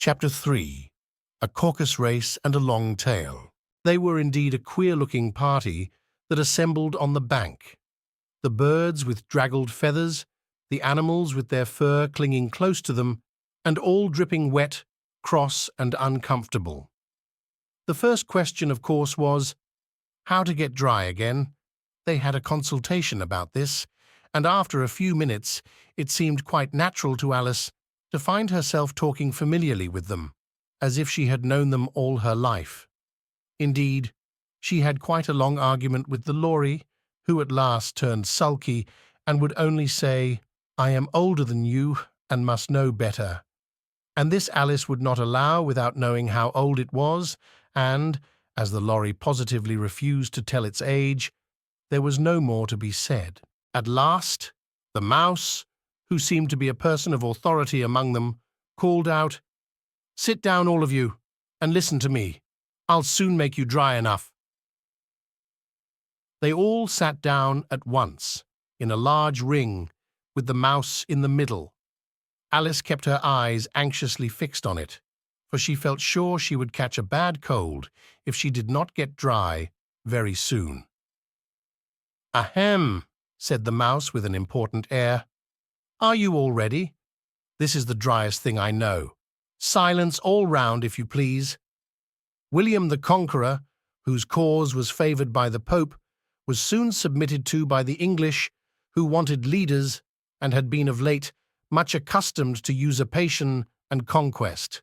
Chapter 3. A Caucus Race and a Long Tail. They were indeed a queer-looking party that assembled on the bank. The birds with draggled feathers, the animals with their fur clinging close to them, and all dripping wet, cross and uncomfortable. The first question, of course, was how to get dry again. They had a consultation about this, and after a few minutes it seemed quite natural to Alice to find herself talking familiarly with them, as if she had known them all her life. Indeed, she had quite a long argument with the Lory, who at last turned sulky and would only say, "I am older than you and must know better." And this Alice would not allow without knowing how old it was, and, as the Lory positively refused to tell its age, there was no more to be said. At last, the Mouse, who seemed to be a person of authority among them, called out, "Sit down, all of you, and listen to me. I'll soon make you dry enough." They all sat down at once, in a large ring, with the Mouse in the middle. Alice kept her eyes anxiously fixed on it, for she felt sure she would catch a bad cold if she did not get dry very soon. "Ahem," said the Mouse with an important air. "Are you all ready? This is the driest thing I know. Silence all round, if you please." William the Conqueror, whose cause was favoured by the Pope, was soon submitted to by the English, who wanted leaders and had been of late much accustomed to usurpation and conquest.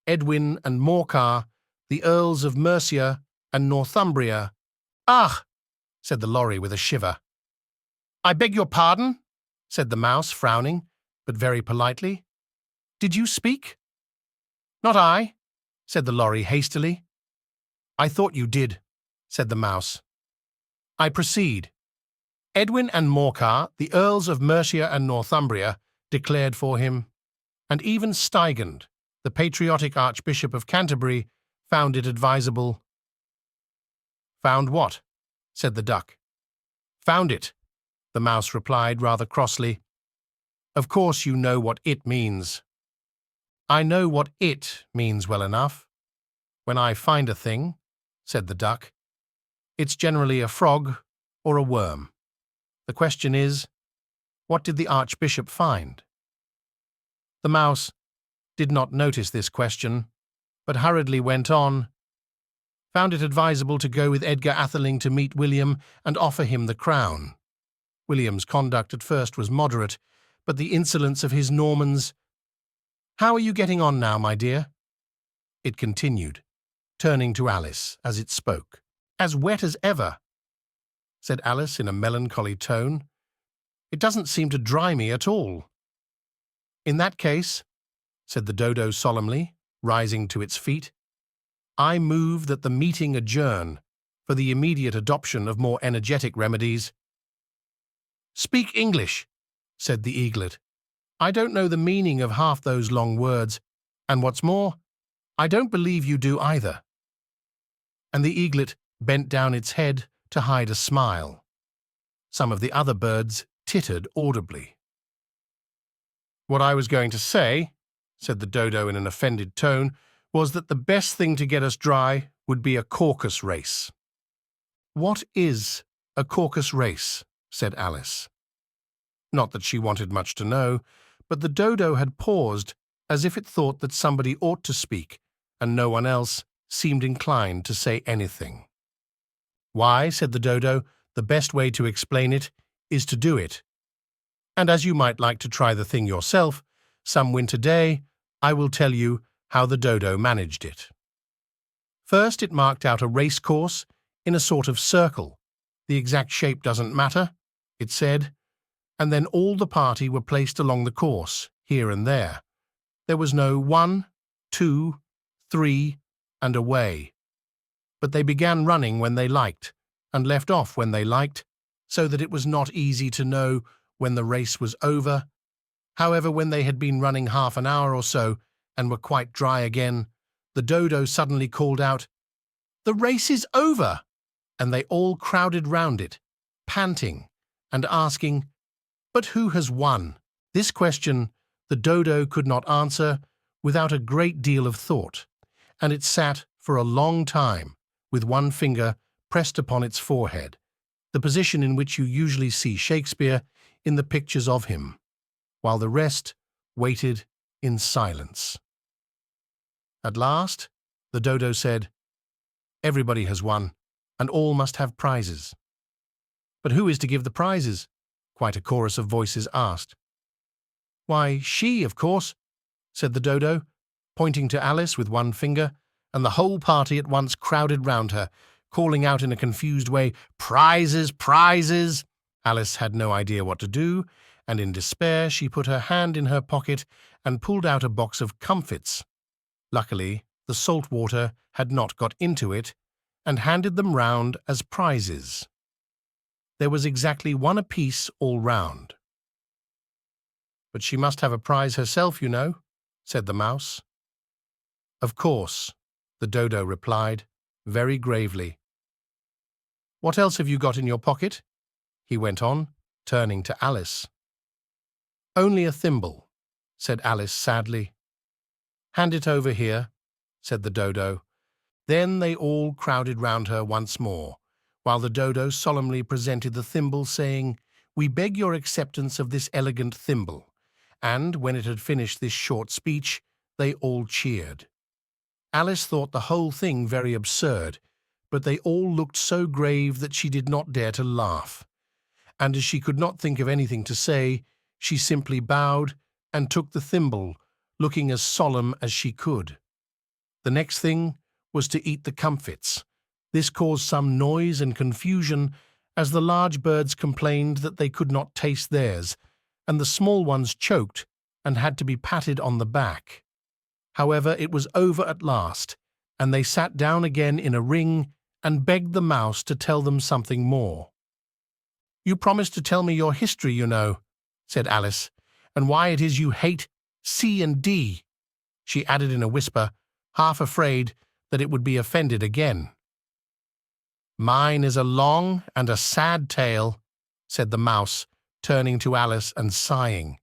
Edwin and Morcar, the Earls of Mercia and Northumbria. "Ah!" said the Lory with a shiver. "I beg your pardon?" said the Mouse, frowning, but very politely. "Did you speak?" "Not I," said the Lory hastily. "I thought you did," said the Mouse. "I proceed. Edwin and Morcar, the Earls of Mercia and Northumbria, declared for him, and even Stigand, the patriotic Archbishop of Canterbury, found it advisable." "Found what?" said the Duck. "Found it," the Mouse replied rather crossly. "Of course you know what it means." "I know what it means well enough. When I find a thing," said the Duck, "it's generally a frog or a worm. The question is, what did the Archbishop find?" The Mouse did not notice this question, but hurriedly went on. "Found it advisable to go with Edgar Atheling to meet William and offer him the crown. William's conduct at first was moderate, but the insolence of his Normans— How are you getting on now, my dear?" it continued, turning to Alice as it spoke. "As wet as ever," said Alice in a melancholy tone. "It doesn't seem to dry me at all." "In that case," said the Dodo solemnly, rising to its feet, "I move that the meeting adjourn for the immediate adoption of more energetic remedies." "Speak English," said the Eaglet. "I don't know the meaning of half those long words, and what's more, I don't believe you do either." And the Eaglet bent down its head to hide a smile. Some of the other birds tittered audibly. "What I was going to say," said the Dodo in an offended tone, "was that the best thing to get us dry would be a caucus race." "What is a caucus race?" said Alice. Not that she wanted much to know, but the Dodo had paused as if it thought that somebody ought to speak, and no one else seemed inclined to say anything. "Why," said the Dodo, "the best way to explain it is to do it. And as you might like to try the thing yourself, some winter day, I will tell you how the Dodo managed it. First it marked out a race course in a sort of circle. The exact shape doesn't matter, it said, and then all the party were placed along the course, here and there. There was no 1, 2, 3, and away. But they began running when they liked, and left off when they liked, so that it was not easy to know when the race was over. However, when they had been running half an hour or so, and were quite dry again, the Dodo suddenly called out, "The race is over!" And they all crowded round it, panting, and asking, "But who has won?" This question the Dodo could not answer without a great deal of thought, and it sat for a long time, with one finger pressed upon its forehead, the position in which you usually see Shakespeare in the pictures of him, while the rest waited in silence. At last, the dodo said, "Everybody has won, and all must have prizes." "But who is to give the prizes?" quite a chorus of voices asked. "Why, she, of course," said the dodo, pointing to Alice with one finger, and the whole party at once crowded round her, calling out in a confused way, "Prizes, prizes!" Alice had no idea what to do, and in despair she put her hand in her pocket and pulled out a box of comfits. Luckily, the salt water had not got into it, and handed them round as prizes. There was exactly one apiece all round. "But she must have a prize herself, you know," said the mouse. "Of course," the dodo replied, very gravely. "What else have you got in your pocket?" he went on, turning to Alice. "Only a thimble," said Alice sadly. "Hand it over here," said the dodo. Then they all crowded round her once more, while the dodo solemnly presented the thimble, saying, "We beg your acceptance of this elegant thimble," and when it had finished this short speech, they all cheered. Alice thought the whole thing very absurd, but they all looked so grave that she did not dare to laugh, and as she could not think of anything to say, she simply bowed and took the thimble, looking as solemn as she could. The next thing was to eat the comfits. This caused some noise and confusion, as the large birds complained that they could not taste theirs, and the small ones choked and had to be patted on the back. However, it was over at last, and they sat down again in a ring and begged the mouse to tell them something more. "You promised to tell me your history, you know," said Alice, "and why it is you hate C and D," she added in a whisper, half afraid that it would be offended again. "Mine is a long and a sad tale," said the mouse, turning to Alice and sighing.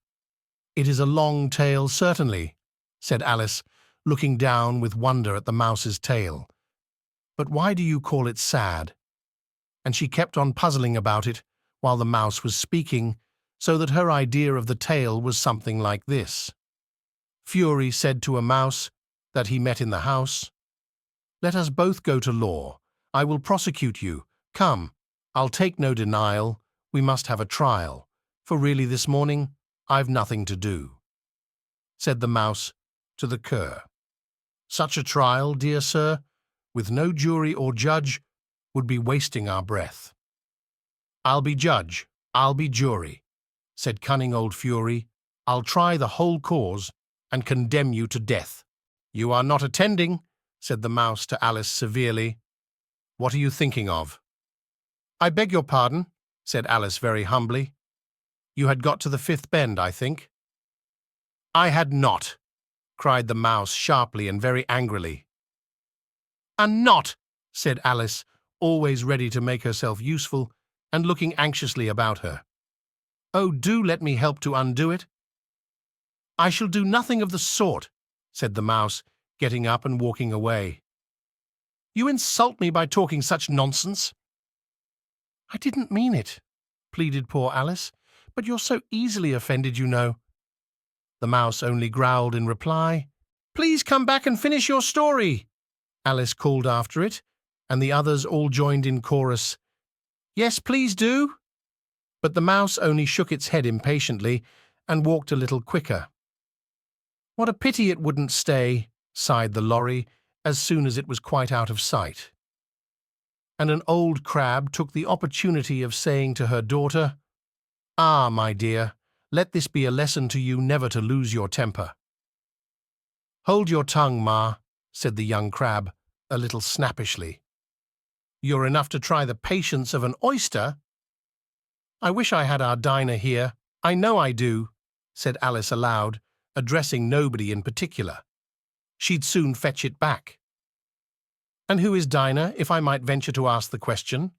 "It is a long tale, certainly," said Alice, looking down with wonder at the mouse's tail. "But why do you call it sad?" And she kept on puzzling about it while the mouse was speaking, so that her idea of the tale was something like this. Fury said to a mouse that he met in the house, "Let us both go to law. I will prosecute you. Come, I'll take no denial. We must have a trial, for really this morning I've nothing to do." Said the mouse to the cur, "Such a trial, dear sir, with no jury or judge, would be wasting our breath." "I'll be judge, I'll be jury," said cunning old Fury. "I'll try the whole cause and condemn you to death." "You are not attending," said the mouse to Alice severely. "What are you thinking of?" "I beg your pardon," said Alice very humbly. "You had got to the fifth bend, I think." "I had not," cried the mouse sharply and very angrily. "And not," said Alice, always ready to make herself useful and looking anxiously about her. "Oh, do let me help to undo it." "I shall do nothing of the sort," said the mouse, getting up and walking away. "You insult me by talking such nonsense." "I didn't mean it," pleaded poor Alice, "but you're so easily offended, you know." The mouse only growled in reply. "Please come back and finish your story," Alice called after it, and the others all joined in chorus, "Yes, please do." But the mouse only shook its head impatiently and walked a little quicker. "What a pity it wouldn't stay," sighed the lorry, as soon as it was quite out of sight. And an old crab took the opportunity of saying to her daughter, "Ah, my dear, let this be a lesson to you never to lose your temper." "Hold your tongue, Ma," said the young crab, a little snappishly. "You're enough to try the patience of an oyster." "I wish I had our Dinah here. I know I do," said Alice aloud, addressing nobody in particular. "She'd soon fetch it back." "And who is Dinah, if I might venture to ask the question?"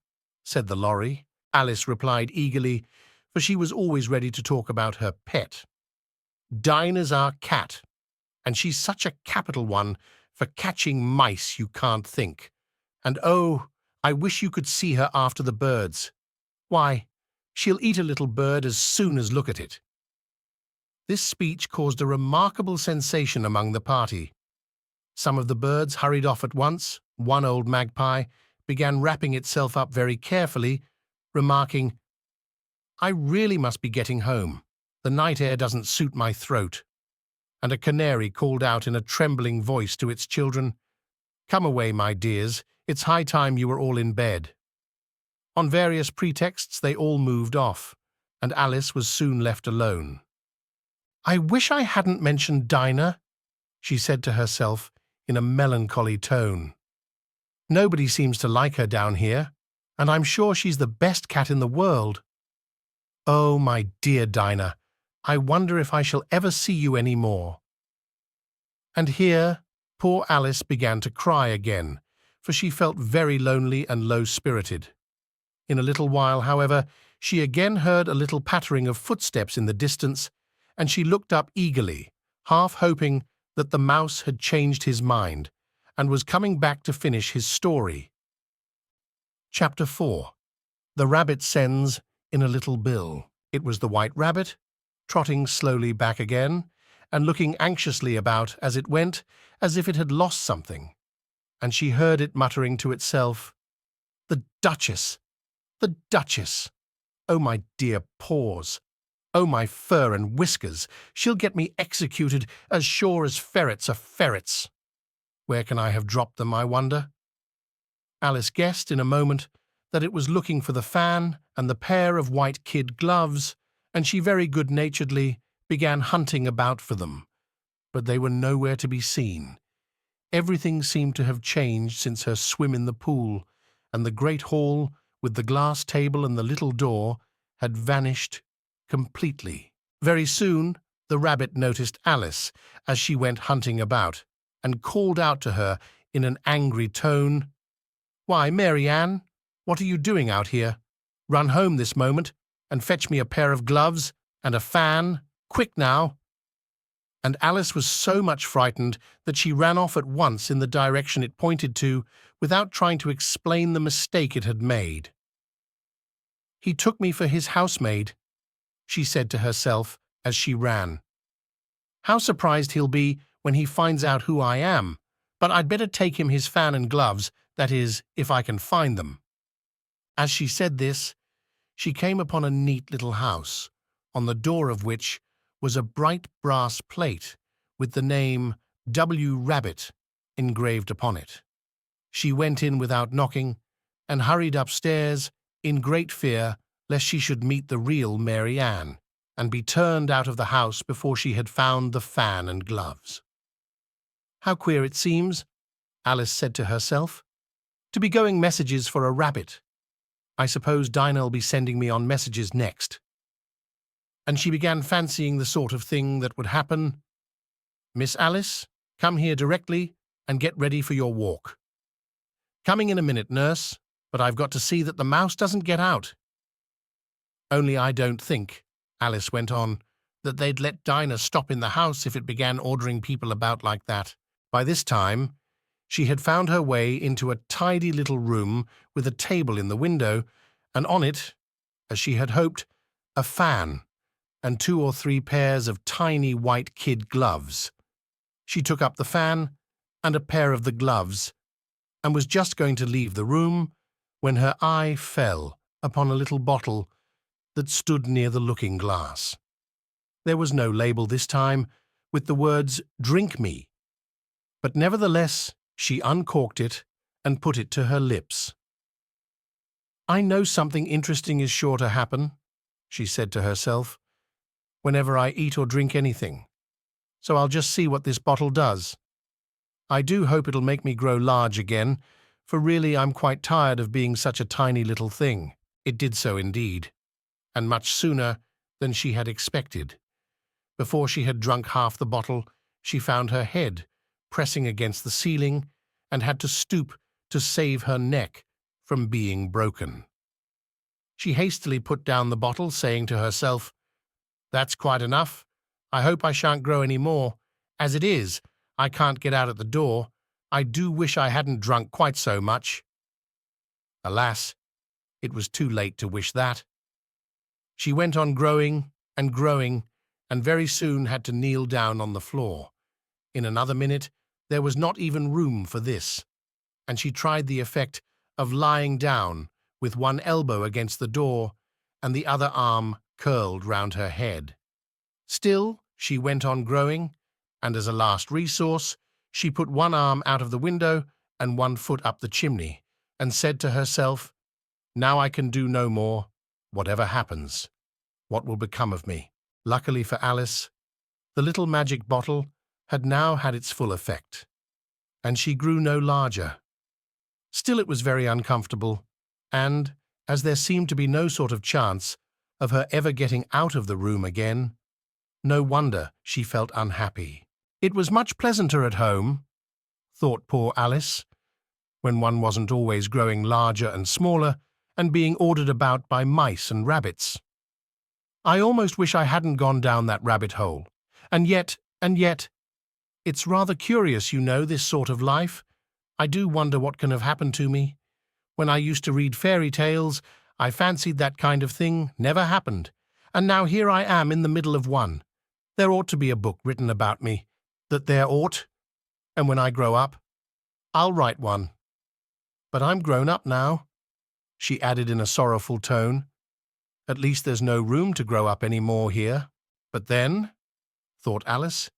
said the lorry. Alice replied eagerly, for she was always ready to talk about her pet. "Dinah's our cat," And she's such a capital one for catching mice you can't think. And oh, I wish you could see her after the birds. Why, she'll eat a little bird as soon as look at it." This speech caused a remarkable sensation among the party. Some of the birds hurried off at once. One old magpie began wrapping itself up very carefully, remarking, "I really must be getting home. The night air doesn't suit my throat." And a canary called out in a trembling voice to its children, "Come away, my dears, it's high time you were all in bed." On various pretexts they all moved off, and Alice was soon left alone. "I wish I hadn't mentioned Dinah," she said to herself in a melancholy tone. "Nobody seems to like her down here, and I'm sure she's the best cat in the world. Oh, my dear Dinah, I wonder if I shall ever see you any more." And here poor Alice began to cry again, for she felt very lonely and low-spirited. In a little while, however, she again heard a little pattering of footsteps in the distance, and she looked up eagerly, half hoping that the mouse had changed his mind and was coming back to finish his story. Chapter 4. The Rabbit Sends in a Little Bill. It was the White Rabbit, trotting slowly back again, and looking anxiously about as it went, as if it had lost something. And she heard it muttering to itself, "The Duchess! The Duchess! Oh, my dear paws! Oh, my fur and whiskers! She'll get me executed as sure as ferrets are ferrets. Where can I have dropped them, I wonder?" Alice guessed in a moment that it was looking for the fan and the pair of white kid gloves, and she very good-naturedly began hunting about for them. But they were nowhere to be seen. Everything seemed to have changed since her swim in the pool, and the great hall, with the glass table and the little door, had vanished completely. Very soon the rabbit noticed Alice as she went hunting about, and called out to her in an angry tone, "Why, Mary Ann, what are you doing out here? Run home this moment, and fetch me a pair of gloves and a fan. Quick now!" And Alice was so much frightened that she ran off at once in the direction it pointed to, without trying to explain the mistake it had made. "He took me for his housemaid," she said to herself as she ran. "How surprised he'll be when he finds out who I am, but I'd better take him his fan and gloves, that is, if I can find them." As she said this, she came upon a neat little house, on the door of which was a bright brass plate with the name W. Rabbit engraved upon it. She went in without knocking, and hurried upstairs in great fear lest she should meet the real Mary Ann, and be turned out of the house before she had found the fan and gloves. "How queer it seems," Alice said to herself, "to be going messages for a rabbit. I suppose Dinah'll be sending me on messages next." And she began fancying the sort of thing that would happen. "Miss Alice, come here directly and get ready for your walk." "Coming in a minute, nurse, but I've got to see that the mouse doesn't get out." "Only I don't think," Alice went on, "that they'd let Dinah stop in the house if it began ordering people about like that." By this time, she had found her way into a tidy little room with a table in the window, and on it, as she had hoped, a fan and 2 or 3 pairs of tiny white kid gloves. She took up the fan and a pair of the gloves, and was just going to leave the room when her eye fell upon a little bottle that stood near the looking-glass. There was no label this time, with the words "Drink me," but nevertheless she uncorked it and put it to her lips. "I know something interesting is sure to happen," she said to herself, "whenever I eat or drink anything, so I'll just see what this bottle does. I do hope it'll make me grow large again, for really I'm quite tired of being such a tiny little thing." It did so indeed, and much sooner than she had expected. Before she had drunk half the bottle, she found her head pressing against the ceiling and had to stoop to save her neck from being broken. She hastily put down the bottle, saying to herself, "That's quite enough. I hope I shan't grow any more, As it is, I can't get out at the door. I do wish I hadn't drunk quite so much. Alas, it was too late to wish that. She went on growing and growing, and very soon had to kneel down on the floor. In another minute, there was not even room for this, and she tried the effect of lying down with one elbow against the door and the other arm curled round her head. Still, she went on growing, and as a last resource, she put one arm out of the window and one foot up the chimney, and said to herself, "Now I can do no more. Whatever happens, what will become of me?" Luckily for Alice, the little magic bottle had now had its full effect, and she grew no larger. Still, it was very uncomfortable, and, as there seemed to be no sort of chance of her ever getting out of the room again, no wonder she felt unhappy. It was much pleasanter at home, thought poor Alice, when one wasn't always growing larger and smaller and being ordered about by mice and rabbits. I almost wish I hadn't gone down that rabbit hole. And yet, it's rather curious, you know, this sort of life. I do wonder what can have happened to me. When I used to read fairy tales, I fancied that kind of thing never happened. And now here I am in the middle of one. There ought to be a book written about me. That there ought. And when I grow up, I'll write one. But I'm grown up now, she added in a sorrowful tone. At least there's no room to grow up any more here. But then, thought Alice,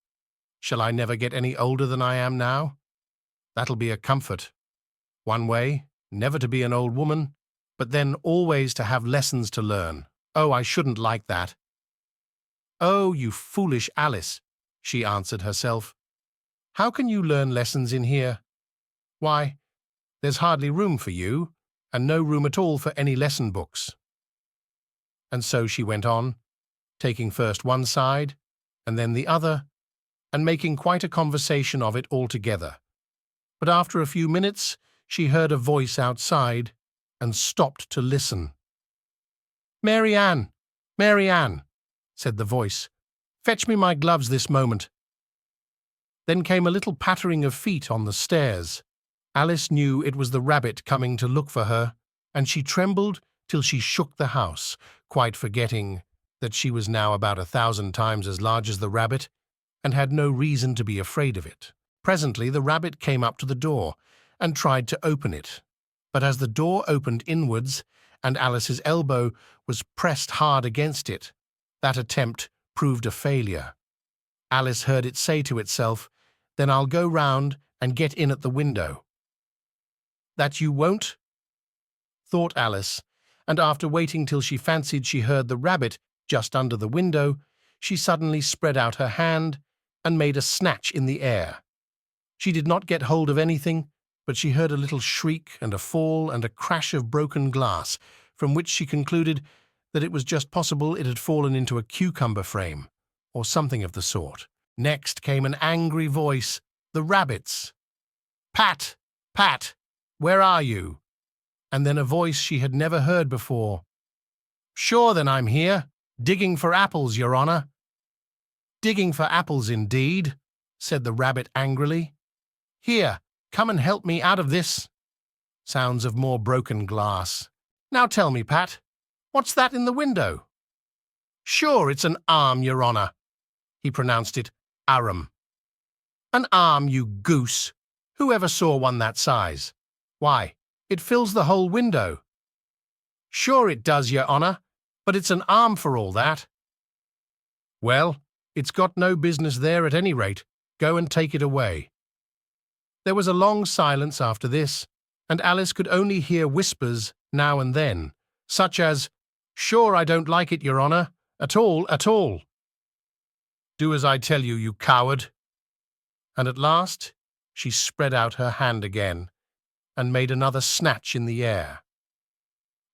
shall I never get any older than I am now? That'll be a comfort. One way, never to be an old woman, but then always to have lessons to learn. Oh, I shouldn't like that. Oh, you foolish Alice, she answered herself. How can you learn lessons in here? Why, there's hardly room for you, and no room at all for any lesson books. And so she went on, taking first one side, and then the other, and making quite a conversation of it altogether. But after a few minutes, she heard a voice outside, and stopped to listen. "Mary Ann, Mary Ann," said the voice, "fetch me my gloves this moment." Then came a little pattering of feet on the stairs. Alice knew it was the rabbit coming to look for her, and she trembled till she shook the house, quite forgetting that she was now about 1,000 times as large as the rabbit, and had no reason to be afraid of it. Presently the rabbit came up to the door, and tried to open it. But as the door opened inwards, and Alice's elbow was pressed hard against it, that attempt proved a failure. Alice heard it say to itself, "Then I'll go round and get in at the window." "That you won't?" thought Alice, and after waiting till she fancied she heard the rabbit just under the window, she suddenly spread out her hand and made a snatch in the air. She did not get hold of anything, but she heard a little shriek and a fall and a crash of broken glass, from which she concluded that it was just possible it had fallen into a cucumber frame, or something of the sort. Next came an angry voice, the rabbit's. "Pat, Pat, where are you?" And then a voice she had never heard before. "Sure, then I'm here, digging for apples, Your Honor." "Digging for apples, indeed," said the rabbit angrily. "Here, come and help me out of this." Sounds of more broken glass. "Now tell me, Pat, what's that in the window?" "Sure, it's an arm, Your Honor." He pronounced it arum. "An arm, you goose. Who ever saw one that size? Why, it fills the whole window." "Sure it does, Your Honor, but it's an arm for all that." "Well, it's got no business there at any rate. Go and take it away." There was a long silence after this, and Alice could only hear whispers now and then, such as, "Sure I don't like it, Your Honor, at all, at all." "Do as I tell you, you coward." And at last she spread out her hand again, and made another snatch in the air.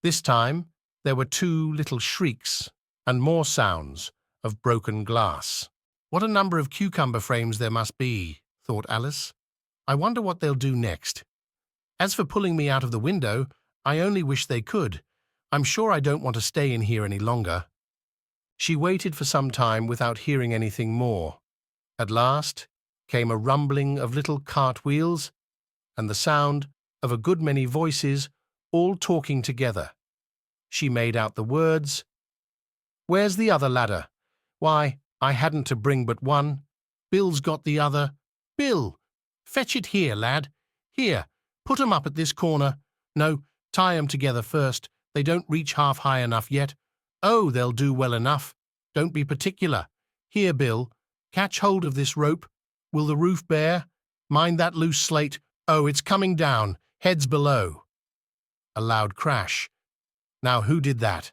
This time there were two little shrieks, and more sounds of broken glass. What a number of cucumber frames there must be, thought Alice. I wonder what they'll do next. As for pulling me out of the window, I only wish they could. I'm sure I don't want to stay in here any longer. She waited for some time without hearing anything more. At last, came a rumbling of little cartwheels and the sound of a good many voices all talking together. She made out the words, "Where's the other ladder? Why, I hadn't to bring but one. Bill's got the other. Bill, fetch it here, lad. Here, put 'em up at this corner. No, tie 'em together first. They don't reach half high enough yet. Oh, they'll do well enough. Don't be particular. Here, Bill, catch hold of this rope. Will the roof bear? Mind that loose slate. Oh, it's coming down. Heads below." A loud crash. Now, who did that?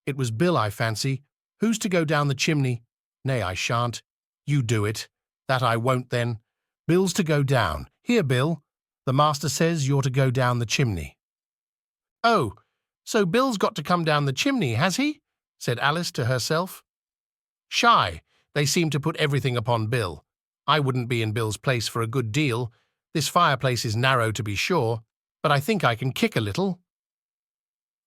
It was Bill, I fancy. Who's to go down the chimney? Nay, I shan't. You do it. That I won't, then. Bill's to go down. Here, Bill. The master says you're to go down the chimney. Oh, so Bill's got to come down the chimney, has he? Said Alice to herself. Shy, they seem to put everything upon Bill. I wouldn't be in Bill's place for a good deal. This fireplace is narrow, to be sure, but I think I can kick a little.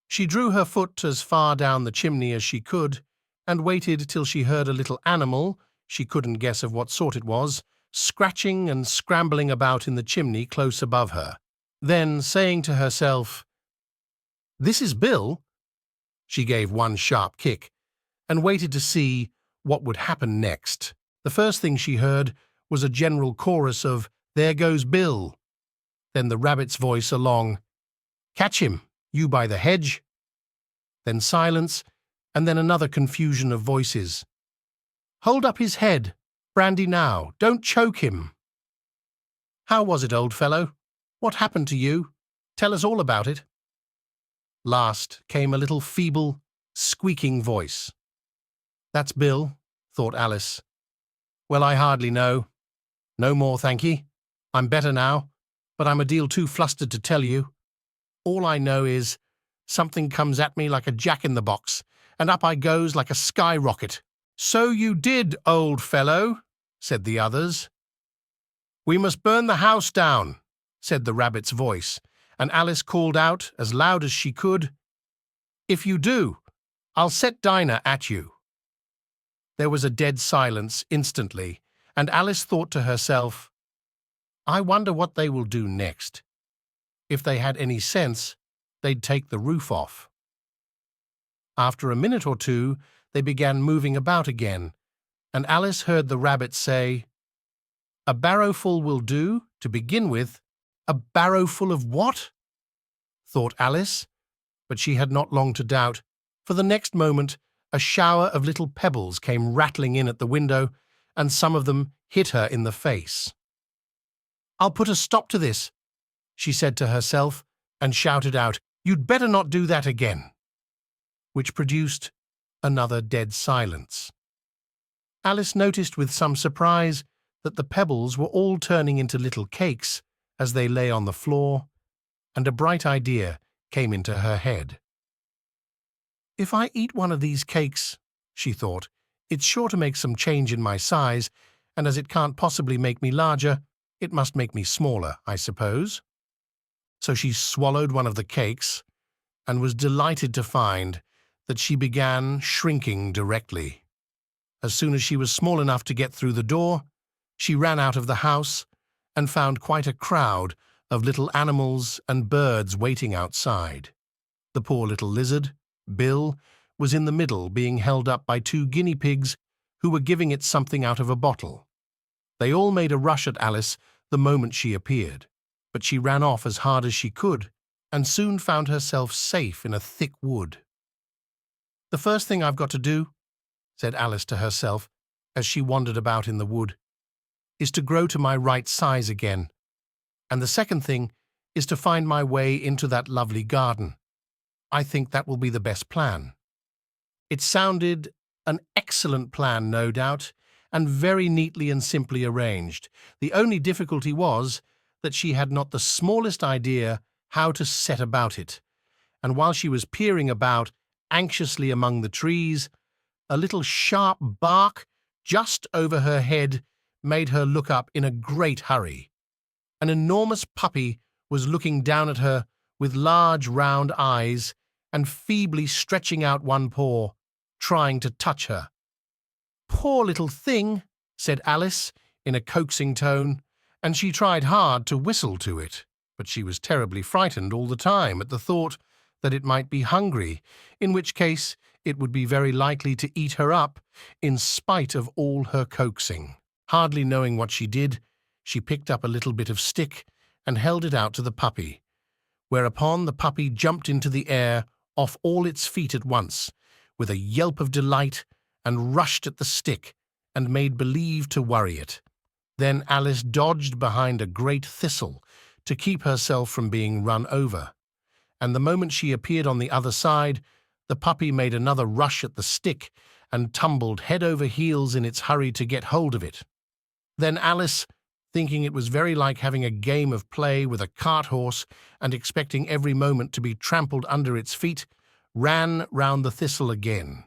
She drew her foot as far down the chimney as she could, and waited till she heard a little animal, she couldn't guess of what sort it was, scratching and scrambling about in the chimney close above her. Then, saying to herself, "This is Bill," she gave one sharp kick, and waited to see what would happen next. The first thing she heard was a general chorus of, "There goes Bill." Then the rabbit's voice along, "Catch him, you by the hedge." Then silence, and then another confusion of voices. "Hold up his head, brandy now, don't choke him." "How was it, old fellow? What happened to you? Tell us all about it." Last came a little feeble, squeaking voice. "That's Bill," thought Alice. "Well, I hardly know. No more, thank ye. I'm better now, but I'm a deal too flustered to tell you. All I know is something comes at me like a jack-in-the-box, and up I goes like a skyrocket." "So you did, old fellow," said the others. "We must burn the house down," said the rabbit's voice, and Alice called out as loud as she could, "If you do, I'll set Dinah at you." There was a dead silence instantly, and Alice thought to herself, "I wonder what they will do next. If they had any sense, they'd take the roof off." After a minute or two, they began moving about again, and Alice heard the rabbit say, "A barrowful will do, to begin with." "A barrowful of what?" thought Alice, but she had not long to doubt, for the next moment a shower of little pebbles came rattling in at the window, and some of them hit her in the face. "I'll put a stop to this," she said to herself, and shouted out, "You'd better not do that again," which produced another dead silence. Alice noticed with some surprise that the pebbles were all turning into little cakes as they lay on the floor, and a bright idea came into her head. "If I eat one of these cakes," she thought, "it's sure to make some change in my size, and as it can't possibly make me larger, it must make me smaller, I suppose." So she swallowed one of the cakes, and was delighted to find that she began shrinking directly. As soon as she was small enough to get through the door, she ran out of the house and found quite a crowd of little animals and birds waiting outside. The poor little lizard, Bill, was in the middle, being held up by 2 guinea pigs who were giving it something out of a bottle. They all made a rush at Alice the moment she appeared, but she ran off as hard as she could, and soon found herself safe in a thick wood. "The first thing I've got to do," said Alice to herself as she wandered about in the wood, "is to grow to my right size again, and the second thing is to find my way into that lovely garden. I think that will be the best plan." It sounded an excellent plan, no doubt, and very neatly and simply arranged. The only difficulty was that she had not the smallest idea how to set about it, and while she was peering about anxiously among the trees, a little sharp bark just over her head made her look up in a great hurry. An enormous puppy was looking down at her with large round eyes and feebly stretching out one paw, trying to touch her. "Poor little thing," said Alice in a coaxing tone, and she tried hard to whistle to it, but she was terribly frightened all the time at the thought that it might be hungry, in which case it would be very likely to eat her up, in spite of all her coaxing. Hardly knowing what she did, she picked up a little bit of stick and held it out to the puppy, whereupon the puppy jumped into the air off all its feet at once, with a yelp of delight, and rushed at the stick and made believe to worry it. Then Alice dodged behind a great thistle to keep herself from being run over, and the moment she appeared on the other side, the puppy made another rush at the stick and tumbled head over heels in its hurry to get hold of it. Then Alice, thinking it was very like having a game of play with a cart horse and expecting every moment to be trampled under its feet, ran round the thistle again.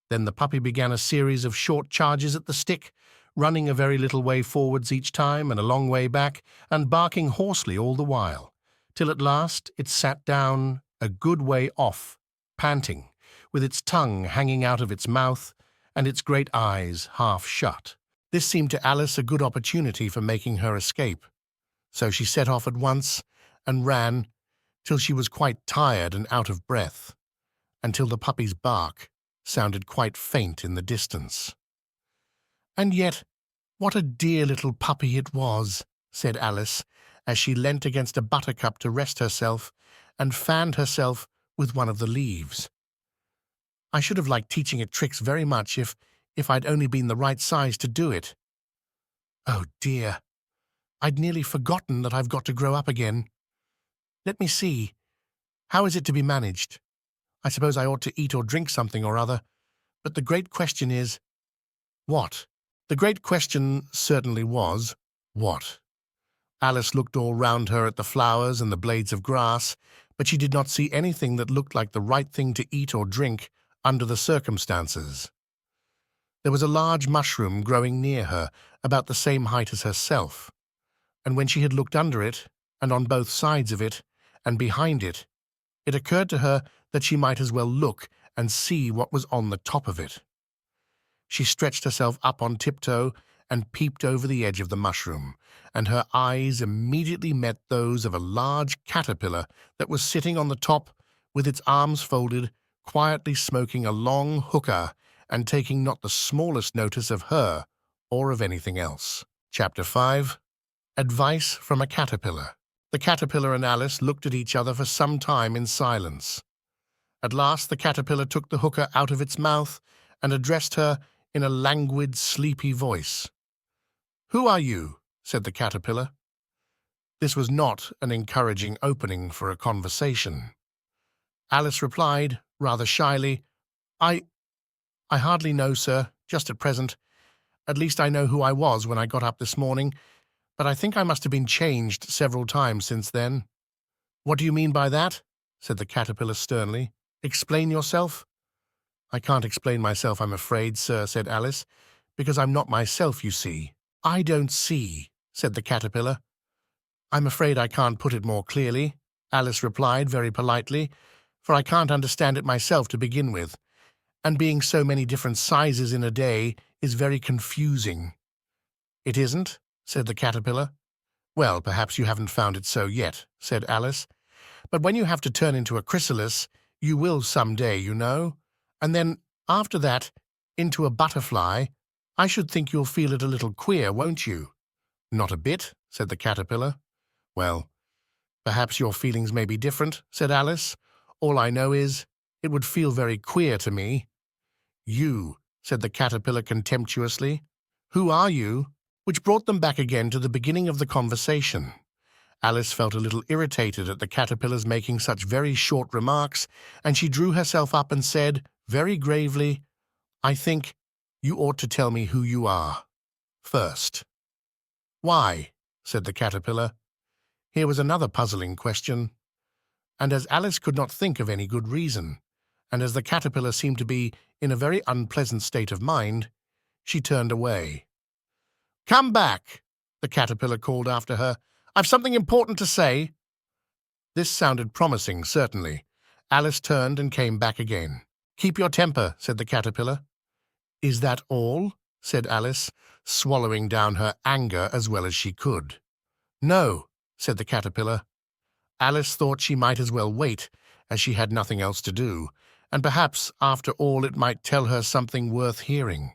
Then the puppy began a series of short charges at the stick, running a very little way forwards each time and a long way back, and barking hoarsely all the while, till at last it sat down a good way off, panting, with its tongue hanging out of its mouth and its great eyes half shut. This seemed to Alice a good opportunity for making her escape, so she set off at once and ran till she was quite tired and out of breath, until the puppy's bark sounded quite faint in the distance. "And yet, what a dear little puppy it was," said Alice, as she leant against a buttercup to rest herself and fanned herself with one of the leaves. "I should have liked teaching it tricks very much if I'd only been the right size to do it. Oh dear, I'd nearly forgotten that I've got to grow up again. Let me see, how is it to be managed? I suppose I ought to eat or drink something or other, but the great question is, what?" The great question certainly was, what? Alice looked all round her at the flowers and the blades of grass, but she did not see anything that looked like the right thing to eat or drink under the circumstances. There was a large mushroom growing near her, about the same height as herself, and when she had looked under it, and on both sides of it, and behind it, it occurred to her that she might as well look and see what was on the top of it. She stretched herself up on tiptoe and peeped over the edge of the mushroom, and her eyes immediately met those of a large caterpillar that was sitting on the top with its arms folded, quietly smoking a long hookah and taking not the smallest notice of her or of anything else. Chapter 5. Advice from a Caterpillar. The caterpillar and Alice looked at each other for some time in silence. At last the caterpillar took the hookah out of its mouth and addressed her in a languid, sleepy voice. "Who are you?" said the caterpillar. This was not an encouraging opening for a conversation. Alice replied, rather shyly, I hardly know, sir, just at present. At least I know who I was when I got up this morning, but I think I must have been changed several times since then." "What do you mean by that?" said the caterpillar sternly. "Explain yourself." "I can't explain myself, I'm afraid, sir," said Alice, "because I'm not myself, you see." "I don't see," said the caterpillar. "I'm afraid I can't put it more clearly," Alice replied very politely, "for I can't understand it myself to begin with, and being so many different sizes in a day is very confusing." "It isn't?" said the caterpillar. "Well, perhaps you haven't found it so yet," said Alice, "but when you have to turn into a chrysalis, you will some day, you know, and then, after that, into a butterfly. I should think you'll feel it a little queer, won't you?" "Not a bit," said the caterpillar. "Well, perhaps your feelings may be different," said Alice. "All I know is, it would feel very queer to me." "You," said the caterpillar contemptuously. "Who are you?" Which brought them back again to the beginning of the conversation. Alice felt a little irritated at the caterpillar's making such very short remarks, and she drew herself up and said, very gravely, "I think you ought to tell me who you are first." "Why?" said the caterpillar. Here was another puzzling question, and as Alice could not think of any good reason, and as the caterpillar seemed to be in a very unpleasant state of mind, she turned away. "Come back," the caterpillar called after her. "I've something important to say." This sounded promising, certainly. Alice turned and came back again. "Keep your temper," said the caterpillar. "Is that all?" said Alice, swallowing down her anger as well as she could. "No," said the caterpillar. Alice thought she might as well wait, as she had nothing else to do, and perhaps, after all, it might tell her something worth hearing.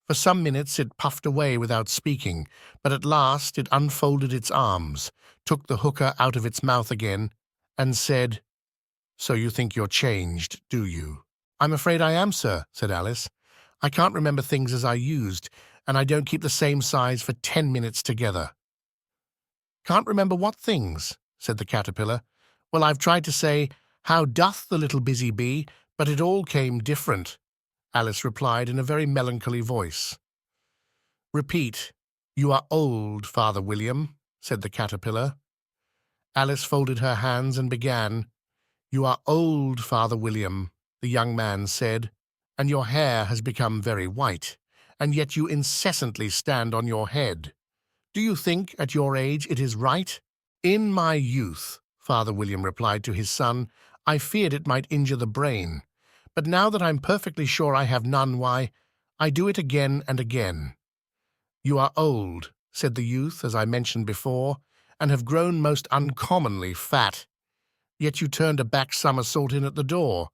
For some minutes it puffed away without speaking, but at last it unfolded its arms, took the hookah out of its mouth again, and said, "So you think you're changed, do you?" "I'm afraid I am, sir," said Alice. "I can't remember things as I used, and I don't keep the same size for 10 minutes together." "Can't remember what things?" said the caterpillar. "Well, I've tried to say, 'How doth the little busy bee?' but it all came different," Alice replied in a very melancholy voice. "Repeat, 'You are old, Father William,'" said the caterpillar. Alice folded her hands and began, "You are old, Father William," the young man said, "and your hair has become very white, and yet you incessantly stand on your head. Do you think, at your age, it is right?" "In my youth," Father William replied to his son, "I feared it might injure the brain. But now that I'm perfectly sure I have none, why, I do it again and again." "You are old," said the youth, "as I mentioned before, and have grown most uncommonly fat. Yet you turned a back somersault in at the door.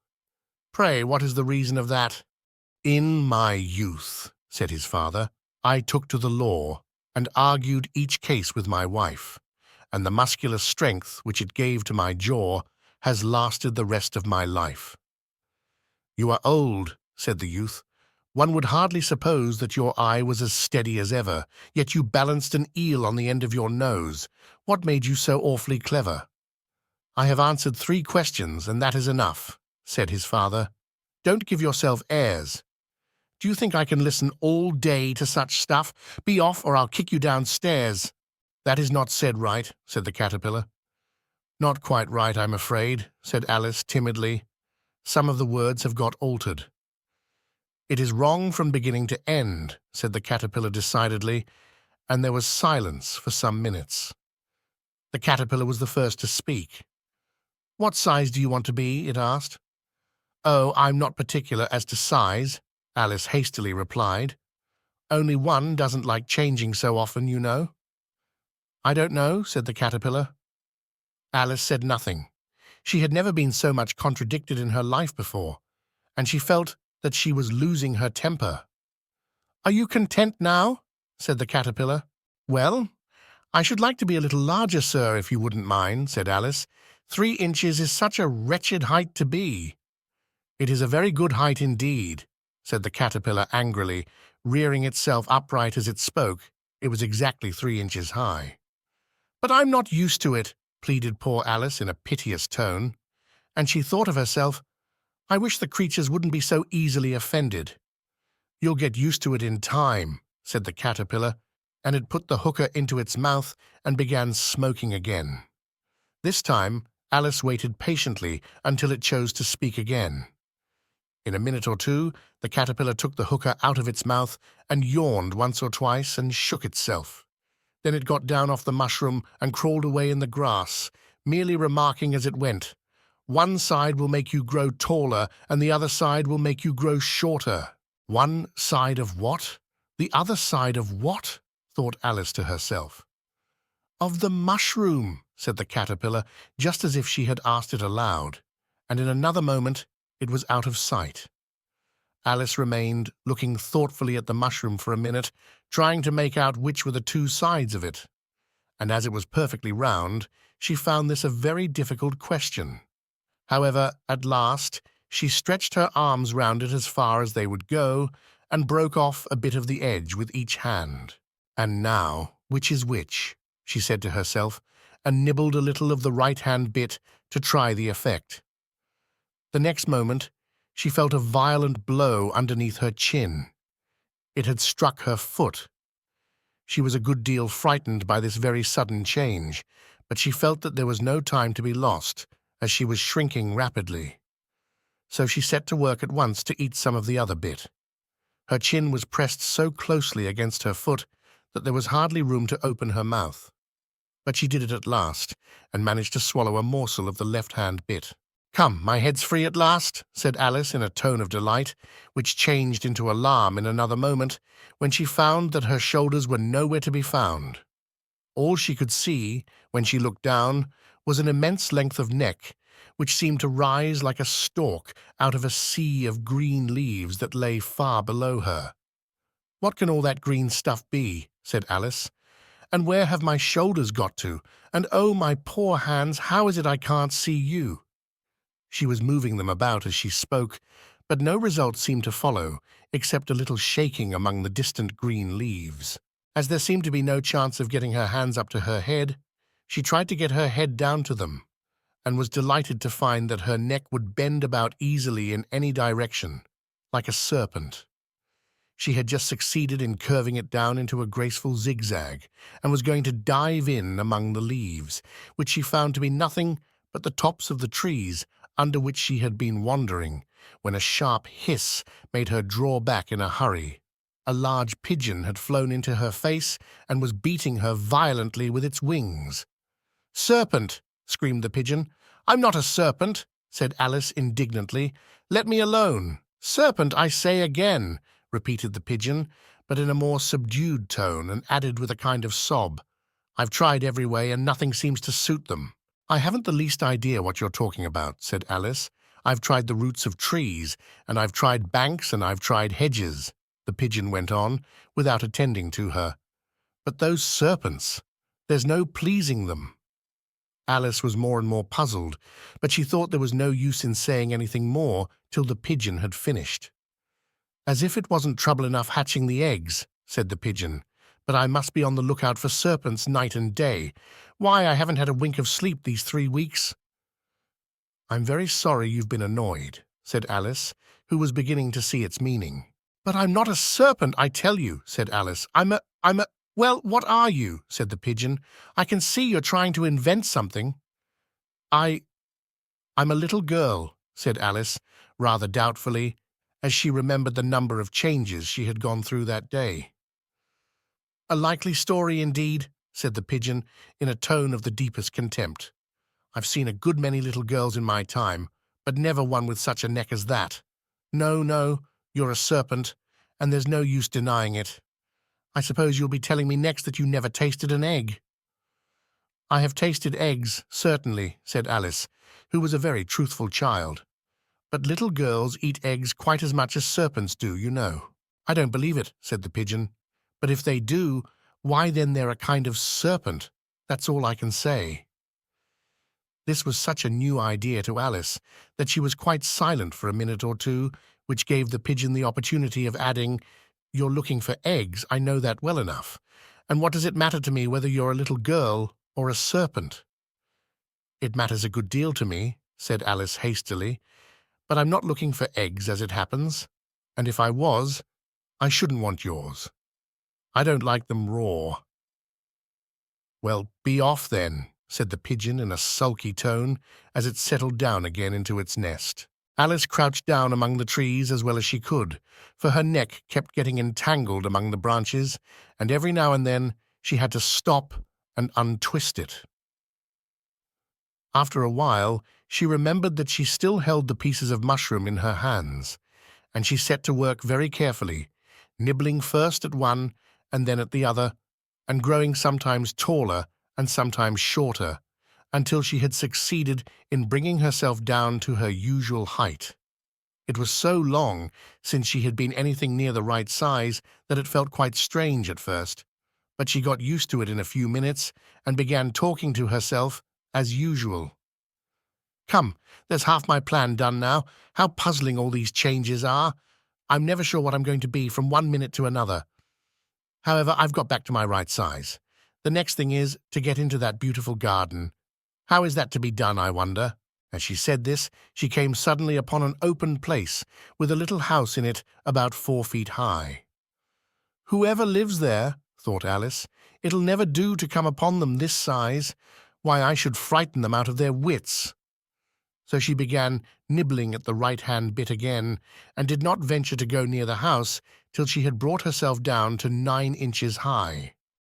Pray, what is the reason of that?" "In my youth," said his father, "I took to the law, and argued each case with my wife, and the muscular strength which it gave to my jaw has lasted the rest of my life." "You are old," said the youth. "One would hardly suppose that your eye was as steady as ever, yet you balanced an eel on the end of your nose. What made you so awfully clever?" "I have answered 3 questions, and that is enough," said his father. "Don't give yourself airs. Do you think I can listen all day to such stuff? Be off, or I'll kick you downstairs." "That is not said right," said the caterpillar. "Not quite right, I'm afraid," said Alice timidly. "Some of the words have got altered." "It is wrong from beginning to end," said the caterpillar decidedly, and there was silence for some minutes. The caterpillar was the first to speak. "What size do you want to be?" it asked. "Oh, I'm not particular as to size," Alice hastily replied. "Only one doesn't like changing so often, you know." "I don't know," said the caterpillar. Alice said nothing. She had never been so much contradicted in her life before, and she felt that she was losing her temper. "Are you content now?" said the caterpillar. "Well, I should like to be a little larger, sir, if you wouldn't mind," said Alice. 3 inches is such a wretched height to be." "It is a very good height indeed," said the caterpillar angrily, rearing itself upright as it spoke. It was exactly 3 inches high. "But I'm not used to it," pleaded poor Alice in a piteous tone, and she thought of herself, "I wish the creatures wouldn't be so easily offended." "You'll get used to it in time," said the caterpillar, and it put the hookah into its mouth and began smoking again. This time Alice waited patiently until it chose to speak again. In a minute or two, the caterpillar took the hookah out of its mouth and yawned once or twice and shook itself. Then it got down off the mushroom and crawled away in the grass, merely remarking as it went, "One side will make you grow taller, and the other side will make you grow shorter." "One side of what? The other side of what?" thought Alice to herself. "Of the mushroom," said the caterpillar, just as if she had asked it aloud, and in another moment it was out of sight. Alice remained looking thoughtfully at the mushroom for a minute, trying to make out which were the 2 sides of it, and as it was perfectly round, she found this a very difficult question. However, at last, she stretched her arms round it as far as they would go, and broke off a bit of the edge with each hand. "And now, which is which?" she said to herself, and nibbled a little of the right-hand bit to try the effect. The next moment, she felt a violent blow underneath her chin. It had struck her foot. She was a good deal frightened by this very sudden change, but she felt that there was no time to be lost, as she was shrinking rapidly. So she set to work at once to eat some of the other bit. Her chin was pressed so closely against her foot that there was hardly room to open her mouth. But she did it at last, and managed to swallow a morsel of the left-hand bit. "Come, my head's free at last," said Alice in a tone of delight, which changed into alarm in another moment when she found that her shoulders were nowhere to be found. All she could see, when she looked down, was an immense length of neck, which seemed to rise like a stalk out of a sea of green leaves that lay far below her. "What can all that green stuff be?" said Alice. "And where have my shoulders got to? And oh, my poor hands, how is it I can't see you?" She was moving them about as she spoke, but no result seemed to follow, except a little shaking among the distant green leaves. As there seemed to be no chance of getting her hands up to her head, she tried to get her head down to them, and was delighted to find that her neck would bend about easily in any direction, like a serpent. She had just succeeded in curving it down into a graceful zigzag, and was going to dive in among the leaves, which she found to be nothing but the tops of the trees under which she had been wandering, when a sharp hiss made her draw back in a hurry. A large pigeon had flown into her face and was beating her violently with its wings. "Serpent!" screamed the pigeon. "I'm not a serpent," said Alice indignantly. "Let me alone." "Serpent, I say again," repeated the pigeon, but in a more subdued tone, and added with a kind of sob, "I've tried every way, and nothing seems to suit them." "I haven't the least idea what you're talking about," said Alice. "I've tried the roots of trees, and I've tried banks, and I've tried hedges," the pigeon went on, without attending to her. "But those serpents, there's no pleasing them." Alice was more and more puzzled, but she thought there was no use in saying anything more till the pigeon had finished. "As if it wasn't trouble enough hatching the eggs," said the pigeon, "but I must be on the lookout for serpents night and day. Why, I haven't had a wink of sleep these 3 weeks." "I'm very sorry you've been annoyed," said Alice, who was beginning to see its meaning. "But I'm not a serpent, I tell you," said Alice. I'm a... Well, what are you?" said the pigeon. "I can see you're trying to invent something." I'm a little girl," said Alice, rather doubtfully, as she remembered the number of changes she had gone through that day. "A likely story indeed," said the pigeon, in a tone of the deepest contempt. "I've seen a good many little girls in my time, but never one with such a neck as that. No, no, you're a serpent, and there's no use denying it. I suppose you'll be telling me next that you never tasted an egg." "I have tasted eggs, certainly," said Alice, who was a very truthful child. "But little girls eat eggs quite as much as serpents do, you know." "I don't believe it," said the pigeon. "But if they do, why then they're a kind of serpent. That's all I can say." This was such a new idea to Alice that she was quite silent for a minute or two, which gave the pigeon the opportunity of adding, "You're looking for eggs, I know that well enough. And what does it matter to me whether you're a little girl or a serpent?" "It matters a good deal to me," said Alice hastily, "but I'm not looking for eggs as it happens, and if I was, I shouldn't want yours. I don't like them raw." "Well, be off then," said the pigeon in a sulky tone as it settled down again into its nest. Alice crouched down among the trees as well as she could, for her neck kept getting entangled among the branches, and every now and then she had to stop and untwist it. After a while, she remembered that she still held the pieces of mushroom in her hands, and she set to work very carefully, nibbling first at one and then at the other, and growing sometimes taller and sometimes shorter, until she had succeeded in bringing herself down to her usual height. It was so long since she had been anything near the right size that it felt quite strange at first, but she got used to it in a few minutes and began talking to herself as usual. "Come, there's half my plan done now. How puzzling all these changes are. I'm never sure what I'm going to be from one minute to another. However, I've got back to my right size. The next thing is to get into that beautiful garden. How is that to be done, I wonder?" As she said this, she came suddenly upon an open place, with a little house in it about 4 feet high. "Whoever lives there," thought Alice, "it'll never do to come upon them this size. Why, I should frighten them out of their wits." So she began nibbling at the right-hand bit again, and did not venture to go near the house till she had brought herself down to 9 inches high.